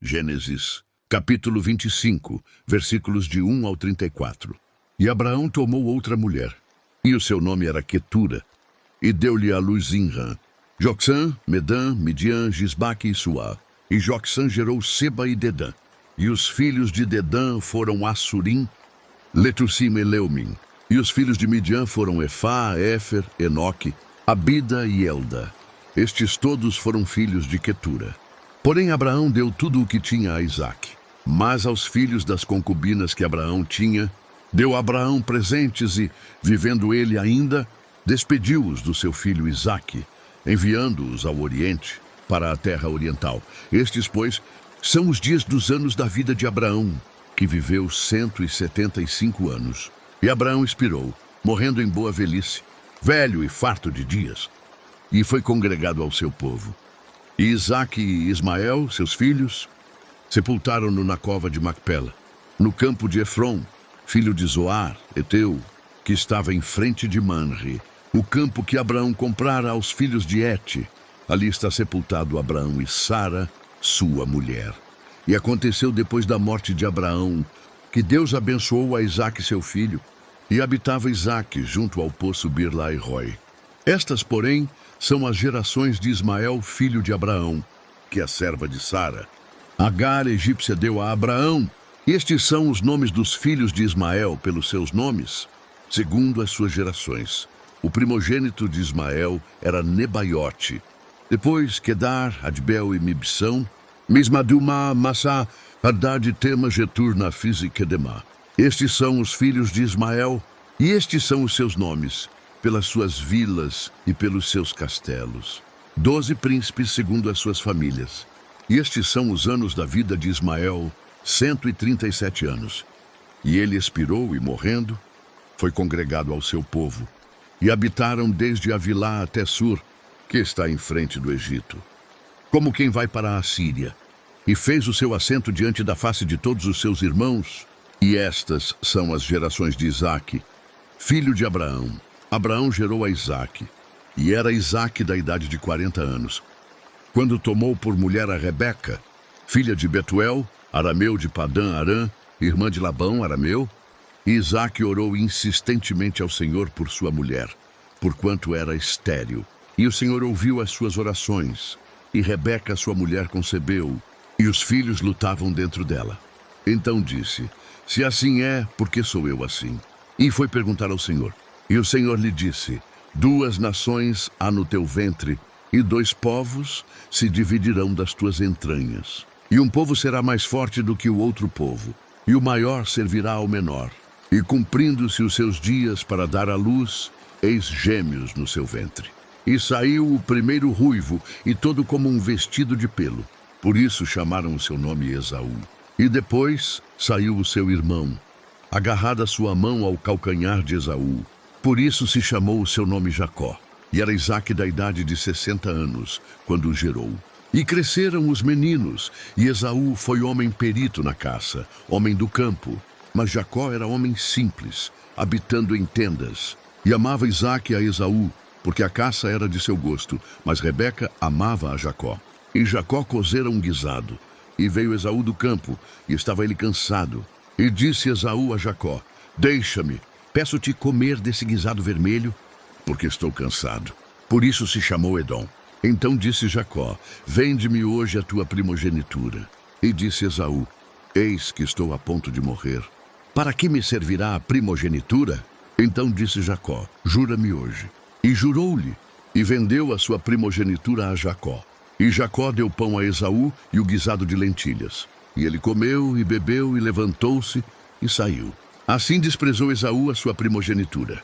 Gênesis, capítulo 25, versículos de 1 ao 34. E Abraão tomou outra mulher, e o seu nome era Quetura, e deu-lhe à luz Zinrã, Jocsã, Medã, Midian, Gisbaque e Suá. E Jocsã gerou Seba e Dedã. E os filhos de Dedã foram Assurim, Letussim e Leumim. E os filhos de Midian foram Efá, Éfer, Enoque, Abida e Elda. Estes todos foram filhos de Quetura. Porém Abraão deu tudo o que tinha a Isaque. Mas aos filhos das concubinas que Abraão tinha, deu Abraão presentes e, vivendo ele ainda, despediu-os do seu filho Isaque, enviando-os ao Oriente, para a terra oriental. Estes, pois, são os dias dos anos da vida de Abraão, que viveu 175 anos. E Abraão expirou, morrendo em boa velhice, velho e farto de dias, e foi congregado ao seu povo. E Isaque e Ismael, seus filhos, sepultaram-no na cova de Macpela, no campo de Efron, filho de Zoar, Eteu, que estava em frente de Manre, o campo que Abraão comprara aos filhos de Hete. Ali está sepultado Abraão e Sara, sua mulher. E aconteceu depois da morte de Abraão, que Deus abençoou a Isaque seu filho, e habitava Isaque junto ao poço Birlai-Roi. Estas, porém, são as gerações de Ismael, filho de Abraão, que é serva de Sara. Agar, egípcia, deu a Abraão. Estes são os nomes dos filhos de Ismael pelos seus nomes, segundo as suas gerações. O primogênito de Ismael era Nebaiote. Depois, Quedar, Adbel e Mibsão, Mismadumá, Massá, Haddad, Tema, Getur, Nafis e Quedemá. Estes são os filhos de Ismael, e estes são os seus nomes, pelas suas vilas e pelos seus castelos. 12 príncipes segundo as suas famílias. E estes são os anos da vida de Ismael, 137 anos. E ele expirou e, morrendo, foi congregado ao seu povo. E habitaram desde Avilá até Sur, que está em frente do Egito, como quem vai para a Síria. E fez o seu assento diante da face de todos os seus irmãos. E estas são as gerações de Isaque, filho de Abraão. Abraão gerou a Isaque, e era Isaque da idade de 40 anos, quando tomou por mulher a Rebeca, filha de Betuel, arameu de Padã Arã, irmã de Labão, arameu. E Isaque orou insistentemente ao Senhor por sua mulher, porquanto era estéril. E o Senhor ouviu as suas orações, e Rebeca, sua mulher, concebeu, e os filhos lutavam dentro dela. Então disse: se assim é, por que sou eu assim? E foi perguntar ao Senhor. E o Senhor lhe disse: 2 nações há no teu ventre, e 2 povos se dividirão das tuas entranhas. E um povo será mais forte do que o outro povo, e o maior servirá ao menor. E cumprindo-se os seus dias para dar à luz, eis gêmeos no seu ventre. E saiu o primeiro ruivo, e todo como um vestido de pelo. Por isso chamaram o seu nome Esaú. E depois saiu o seu irmão, agarrada sua mão ao calcanhar de Esaú. Por isso se chamou o seu nome Jacó. E era Isaque da idade de 60 anos, quando o gerou. E cresceram os meninos, e Esaú foi homem perito na caça, homem do campo. Mas Jacó era homem simples, habitando em tendas. E amava Isaque a Esaú, porque a caça era de seu gosto, mas Rebeca amava a Jacó. E Jacó cozera um guisado. E veio Esaú do campo, e estava ele cansado. E disse Esaú a Jacó: deixa-me, peço-te comer desse guisado vermelho, porque estou cansado. Por isso se chamou Edom. Então disse Jacó: vende-me hoje a tua primogenitura. E disse Esaú: eis que estou a ponto de morrer. Para que me servirá a primogenitura? Então disse Jacó: jura-me hoje. E jurou-lhe, e vendeu a sua primogenitura a Jacó. E Jacó deu pão a Esaú e o guisado de lentilhas. E ele comeu e bebeu e levantou-se e saiu. Assim desprezou Esaú a sua primogenitura.